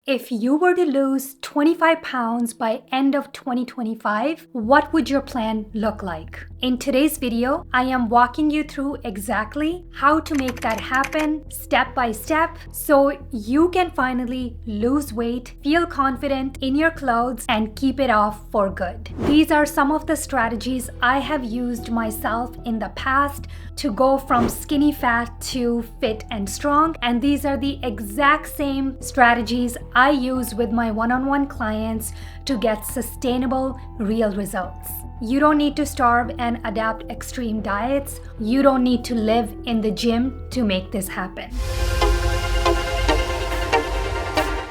If you were to lose 25 pounds by end of 2025, what would your plan look like? In today's video, I am walking you through exactly how to make that happen step by step so you can finally lose weight, feel confident in your clothes, and keep it off for good. These are some of the strategies I have used myself in the past to go from skinny fat to fit and strong, and these are the exact same strategies I use with my one-on-one clients to get sustainable, real results. You don't need to starve and adapt extreme diets. You don't need to live in the gym to make this happen.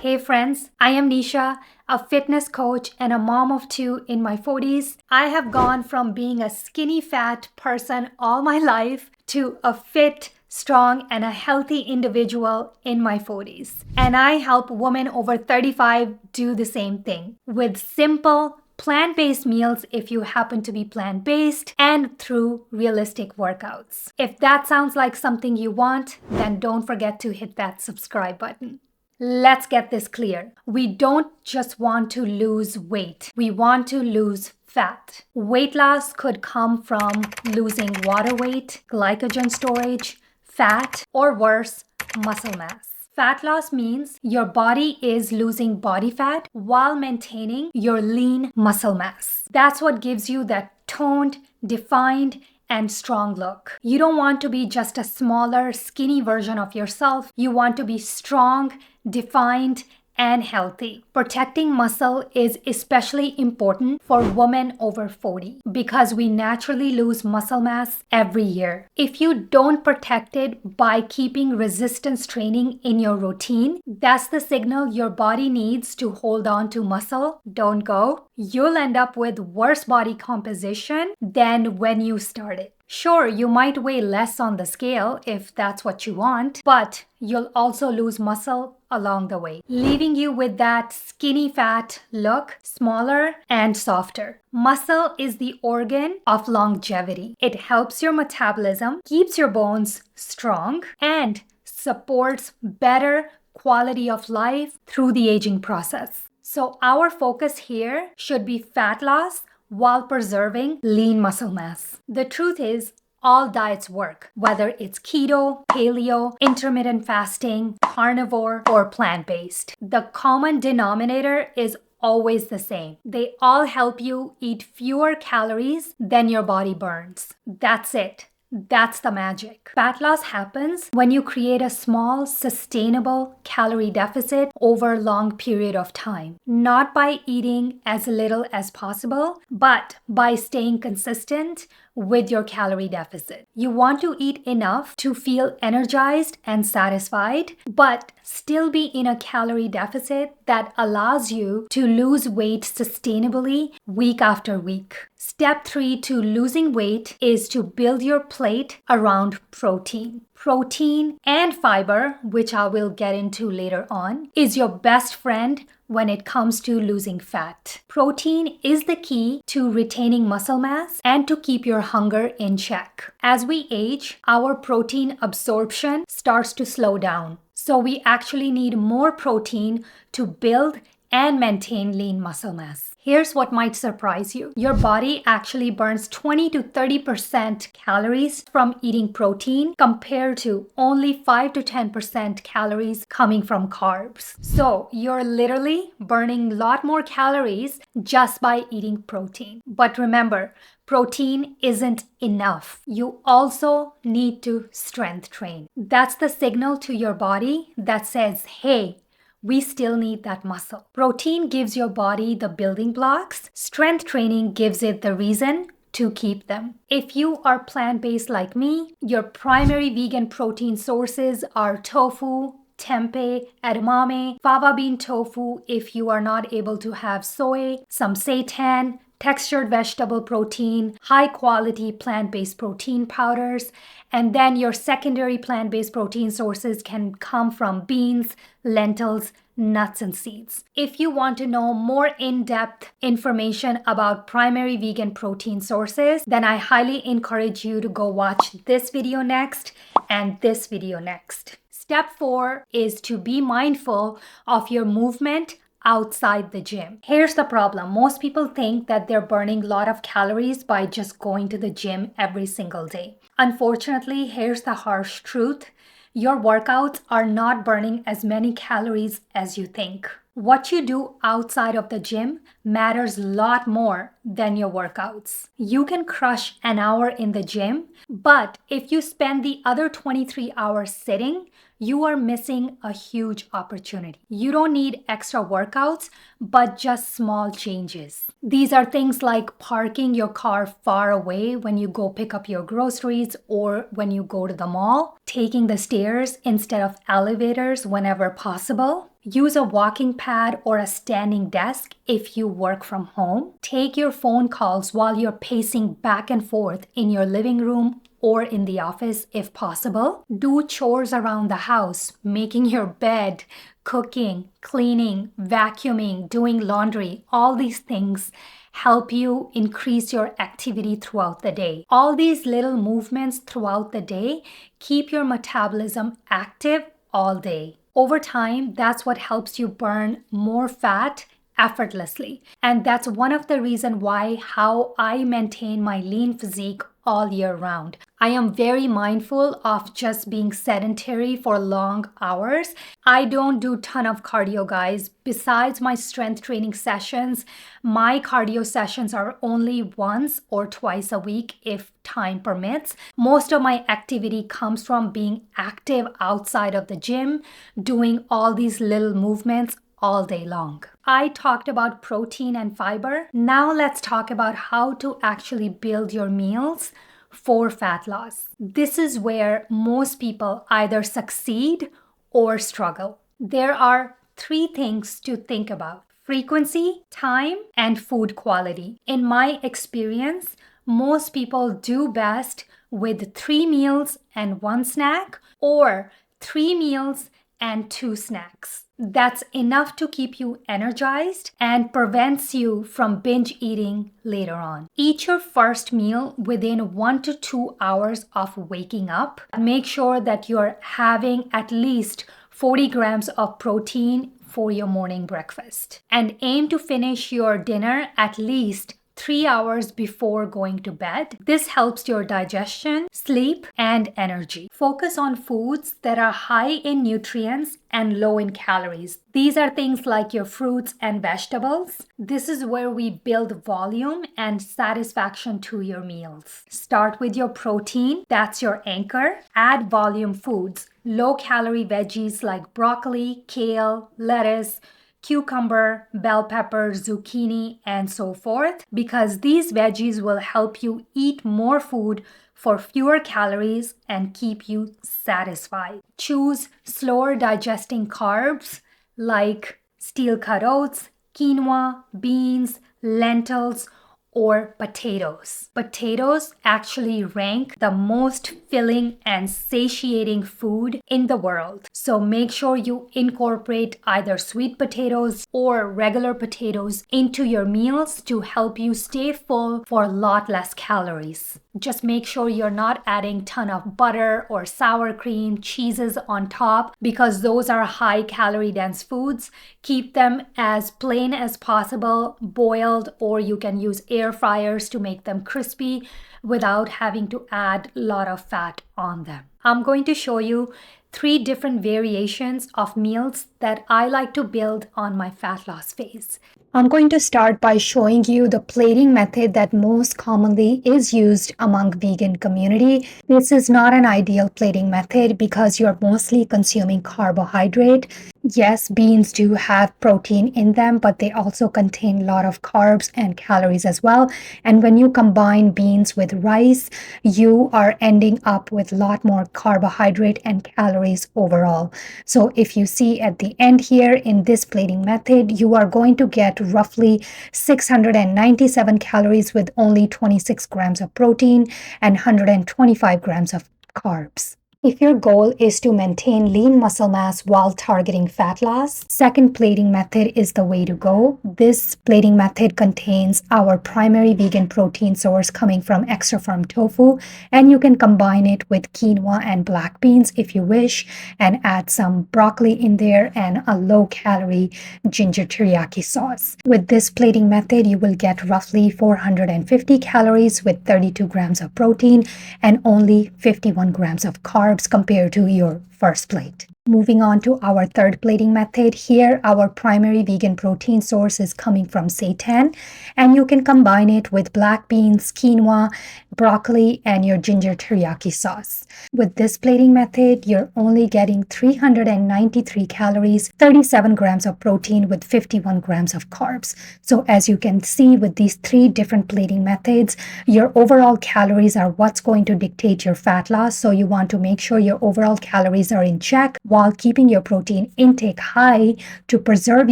Hey friends, I am Nisha, a fitness coach and a mom of two in my 40s. I have gone from being a skinny fat person all my life to a fit, strong, and a healthy individual in my 40s. And I help women over 35 do the same thing with simple, plant-based meals if you happen to be plant-based, and through realistic workouts. If that sounds like something you want, then don't forget to hit that subscribe button. Let's get this clear. We don't just want to lose weight. We want to lose fat. Weight loss could come from losing water weight, glycogen storage, fat, or worse, muscle mass. Fat loss means your body is losing body fat while maintaining your lean muscle mass. That's what gives you that toned, defined, and strong look. You don't want to be just a smaller, skinny version of yourself. You want to be strong, defined, and healthy. Protecting muscle is especially important for women over 40 because we naturally lose muscle mass every year. If you don't protect it by keeping resistance training in your routine, that's the signal your body needs to hold on to muscle. Don't go. You'll end up with worse body composition than when you started. Sure, you might weigh less on the scale if that's what you want, but you'll also lose muscle along the way, leaving you with that skinny fat look, smaller and softer. Muscle is the organ of longevity. It helps your metabolism, keeps your bones strong, and supports better quality of life through the aging process. So our focus here should be fat loss while preserving lean muscle mass. The truth is, all diets work, whether it's keto, paleo, intermittent fasting, carnivore, or plant-based. The common denominator is always the same. They all help you eat fewer calories than your body burns. That's it. That's the magic. Fat loss happens when you create a small, sustainable calorie deficit over a long period of time. Not by eating as little as possible, but by staying consistent with your calorie deficit. You want to eat enough to feel energized and satisfied, but still be in a calorie deficit that allows you to lose weight sustainably week after week. Step 3 to losing weight is to build your plate around protein. Protein and fiber, which I will get into later on, is your best friend when it comes to losing fat. Protein is the key to retaining muscle mass and to keep your hunger in check. As we age, our protein absorption starts to slow down. So we actually need more protein to build and maintain lean muscle mass. Here's what might surprise you. Your body actually burns 20 to 30% calories from eating protein compared to only 5 to 10% calories coming from carbs. So you're literally burning a lot more calories just by eating protein. But remember, protein isn't enough. You also need to strength train. That's the signal to your body that says, hey, we still need that muscle. Protein gives your body the building blocks. Strength training gives it the reason to keep them. If you are plant-based like me, your primary vegan protein sources are tofu, tempeh, edamame, fava bean tofu if you are not able to have soy, some seitan, textured vegetable protein, high quality plant-based protein powders, and then your secondary plant-based protein sources can come from beans, lentils, nuts, and seeds. If you want to know more in-depth information about primary vegan protein sources, then I highly encourage you to go watch this video next and this video next. Step 4 is to be mindful of your movement outside the gym. Here's the problem. Most people think that they're burning a lot of calories by just going to the gym every single day. Unfortunately, here's the harsh truth. Your workouts are not burning as many calories as you think. What you do outside of the gym matters a lot more than your workouts. You can crush an hour in the gym, but if you spend the other 23 hours sitting, you are missing a huge opportunity. You don't need extra workouts, but just small changes. These are things like parking your car far away when you go pick up your groceries or when you go to the mall, taking the stairs instead of elevators whenever possible. Use a walking pad or a standing desk if you work from home. Take your phone calls while you're pacing back and forth in your living room or in the office if possible. Do chores around the house, making your bed, cooking, cleaning, vacuuming, doing laundry. All these things help you increase your activity throughout the day. All these little movements throughout the day keep your metabolism active all day. Over time, that's what helps you burn more fat effortlessly. And that's one of the reasons why how I maintain my lean physique all year round. I am very mindful of just being sedentary for long hours. I don't do a ton of cardio, guys. Besides my strength training sessions, my cardio sessions are only once or twice a week if time permits. Most of my activity comes from being active outside of the gym, doing all these little movements all day long. I talked about protein and fiber. Now let's talk about how to actually build your meals for fat loss. This is where most people either succeed or struggle. There are 3 things to think about: frequency, time, and food quality. In my experience, most people do best with 3 meals and 1 snack, or 3 meals and 2 snacks. That's enough to keep you energized and prevents you from binge eating later on. Eat your first meal within 1 to 2 hours of waking up. Make sure that you're having at least 40 grams of protein for your morning breakfast. And aim to finish your dinner at least 3 hours before going to bed. This helps your digestion, sleep, and energy. Focus on foods that are high in nutrients and low in calories. These are things like your fruits and vegetables. This is where we build volume and satisfaction to your meals. Start with your protein, that's your anchor. Add volume foods, low-calorie veggies like broccoli, kale, lettuce, cucumber, bell pepper, zucchini, and so forth, because these veggies will help you eat more food for fewer calories and keep you satisfied. Choose slower digesting carbs like steel-cut oats, quinoa, beans, lentils, or potatoes. Potatoes actually rank the most filling and satiating food in the world. So make sure you incorporate either sweet potatoes or regular potatoes into your meals to help you stay full for a lot less calories. Just make sure you're not adding a ton of butter or sour cream, cheeses on top, because those are high calorie dense foods. Keep them as plain as possible, boiled, or you can use air fryers to make them crispy without having to add a lot of fat on them. I'm going to show you 3 different variations of meals that I like to build on my fat loss phase. I'm going to start by showing you the plating method that most commonly is used among vegan community. This is not an ideal plating method because you're mostly consuming carbohydrate. Yes, beans do have protein in them, but they also contain a lot of carbs and calories as well. And when you combine beans with rice, you are ending up with a lot more carbohydrate and calories overall. So if you see at the end here in this plating method, you are going to get roughly 697 calories with only 26 grams of protein and 125 grams of carbs. If your goal is to maintain lean muscle mass while targeting fat loss, second plating method is the way to go. This plating method contains our primary vegan protein source coming from extra firm tofu, and you can combine it with quinoa and black beans if you wish, and add some broccoli in there and a low-calorie ginger teriyaki sauce. With this plating method, you will get roughly 450 calories with 32 grams of protein and only 51 grams of carbs compared to your first plate. Moving on to our third plating method, here our primary vegan protein source is coming from seitan, and you can combine it with black beans, quinoa, broccoli, and your ginger teriyaki sauce. With this plating method, you're only getting 393 calories, 37 grams of protein with 51 grams of carbs. So as you can see with these three different plating methods, your overall calories are what's going to dictate your fat loss. So you want to make sure your overall calories are in check while keeping your protein intake high to preserve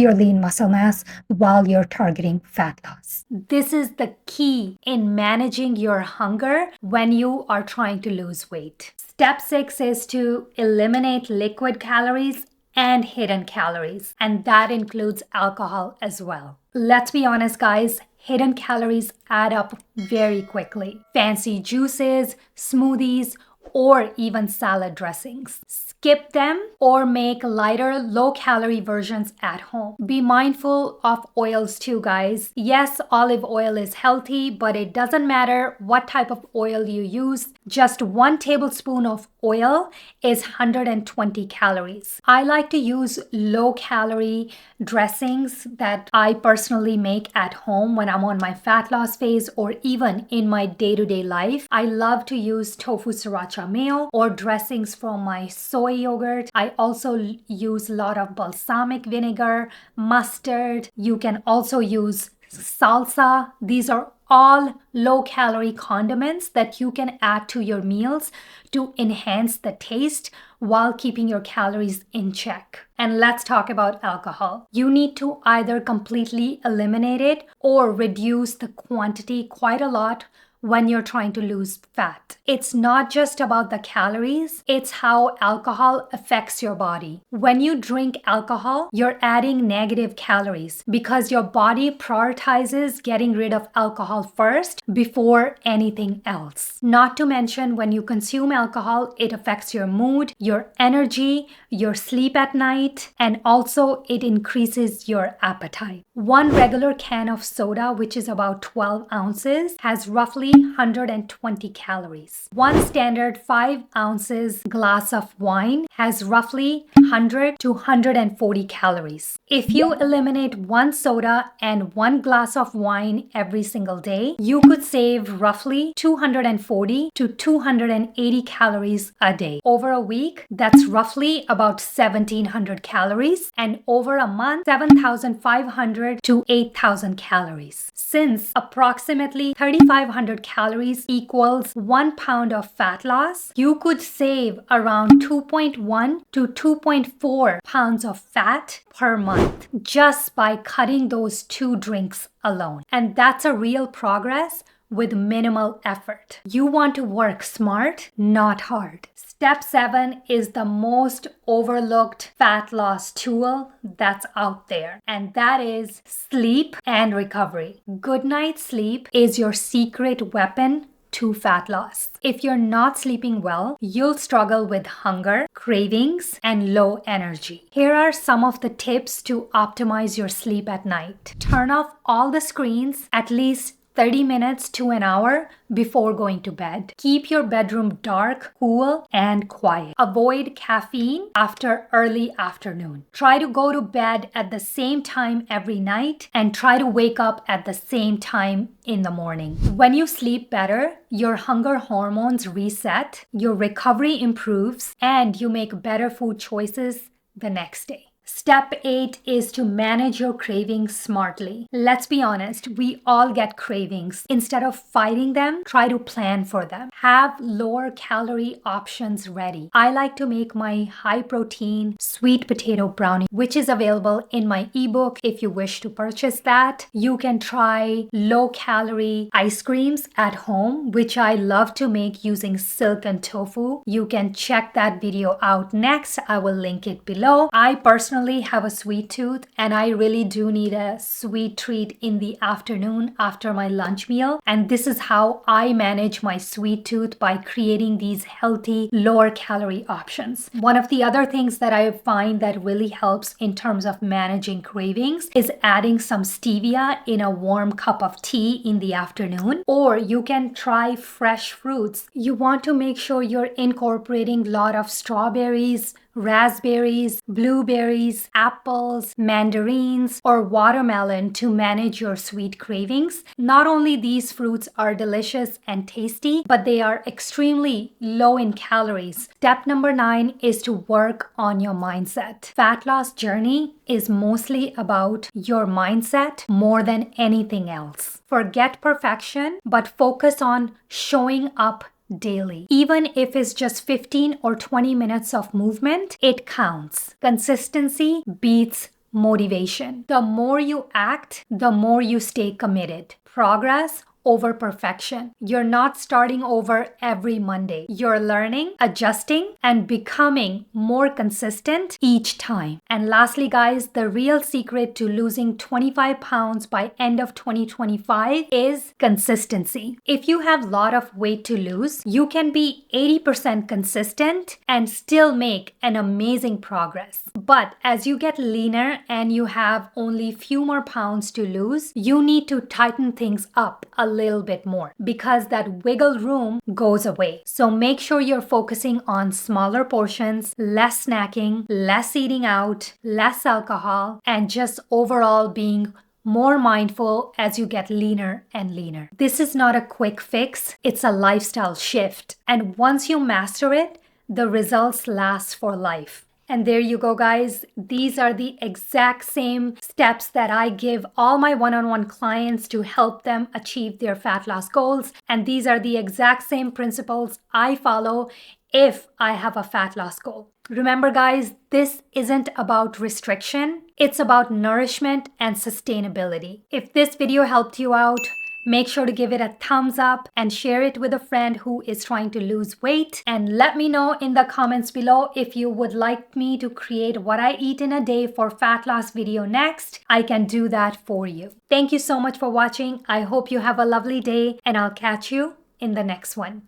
your lean muscle mass while you're targeting fat loss. This is the key in managing your hunger when you are trying to lose weight. Step 6 is to eliminate liquid calories and hidden calories, and that includes alcohol as well. Let's be honest, guys. Hidden calories add up very quickly. Fancy juices, smoothies, or even salad dressings. Skip them or make lighter, low-calorie versions at home. Be mindful of oils too, guys. Yes, olive oil is healthy, but it doesn't matter what type of oil you use. Just 1 tablespoon of oil is 120 calories. I like to use low-calorie dressings that I personally make at home when I'm on my fat loss phase or even in my day-to-day life. I love to use tofu sriracha mayo or dressings from my soy yogurt. I also use a lot of balsamic vinegar, mustard. You can also use salsa. These are all low-calorie condiments that you can add to your meals to enhance the taste while keeping your calories in check. And let's talk about alcohol. You need to either completely eliminate it or reduce the quantity quite a lot when you're trying to lose fat. It's not just about the calories, it's how alcohol affects your body. When you drink alcohol, you're adding negative calories because your body prioritizes getting rid of alcohol first before anything else. Not to mention, when you consume alcohol, it affects your mood, your energy, your sleep at night, and also it increases your appetite. 1 regular can of soda, which is about 12 ounces, has roughly 120 calories. 1 standard 5 ounces glass of wine has roughly 100 to 140 calories. If you eliminate 1 soda and 1 glass of wine every single day, you could save roughly 240 to 280 calories a day. Over a week, that's roughly about 1700 calories, and over a month, 7500 to 8000 calories. Since approximately 3500 calories equals 1 pound of fat loss, you could save around 2.1 to 2.4 pounds of fat per month just by cutting those 2 drinks alone. And that's a real progress with minimal effort. You want to work smart, not hard. Step 7 is the most overlooked fat loss tool that's out there, and that is sleep and recovery. Good night's sleep is your secret weapon to fat loss. If you're not sleeping well, you'll struggle with hunger, cravings, and low energy. Here are some of the tips to optimize your sleep at night. Turn off all the screens at least 30 minutes to an hour before going to bed. Keep your bedroom dark, cool, and quiet. Avoid caffeine after early afternoon. Try to go to bed at the same time every night and try to wake up at the same time in the morning. When you sleep better, your hunger hormones reset, your recovery improves, and you make better food choices the next day. Step 8 is to manage your cravings smartly. Let's be honest, we all get cravings. Instead of fighting them, try to plan for them. Have lower calorie options ready. I like to make my high protein sweet potato brownie, which is available in my ebook. If you wish to purchase that, you can try low calorie ice creams at home, which I love to make using silk and tofu. You can check that video out next. I will link it below. I personally have a sweet tooth and I really do need a sweet treat in the afternoon after my lunch meal. And this is how I manage my sweet tooth, by creating these healthy, lower calorie options. One of the other things that I find that really helps in terms of managing cravings is adding some stevia in a warm cup of tea in the afternoon. Or you can try fresh fruits. You want to make sure you're incorporating a lot of strawberries, raspberries, blueberries, apples, mandarins, or watermelon to manage your sweet cravings. Not only these fruits are delicious and tasty, but they are extremely low in calories. Step number 9 is to work on your mindset. Fat loss journey is mostly about your mindset more than anything else. Forget perfection, but focus on showing up daily. Even if it's just 15 or 20 minutes of movement, it counts. Consistency beats motivation. The more you act, the more you stay committed. Progress over perfection. You're not starting over every Monday. You're learning, adjusting, and becoming more consistent each time. And lastly, guys, the real secret to losing 25 pounds by end of 2025 is consistency. If you have a lot of weight to lose, you can be 80% consistent and still make an amazing progress. But as you get leaner and you have only few more pounds to lose, you need to tighten things up a little bit more, because that wiggle room goes away. So make sure you're focusing on smaller portions, less snacking, less eating out, less alcohol, and just overall being more mindful as you get leaner and leaner. This is not a quick fix, it's a lifestyle shift. And once you master it, the results last for life. And there you go, guys. These are the exact same steps that I give all my one-on-one clients to help them achieve their fat loss goals. And these are the exact same principles I follow if I have a fat loss goal. Remember, guys, this isn't about restriction. It's about nourishment and sustainability. If this video helped you out, make sure to give it a thumbs up and share it with a friend who is trying to lose weight. And let me know in the comments below if you would like me to create what I eat in a day for fat loss video next. I can do that for you. Thank you so much for watching. I hope you have a lovely day and I'll catch you in the next one.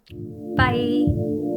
Bye.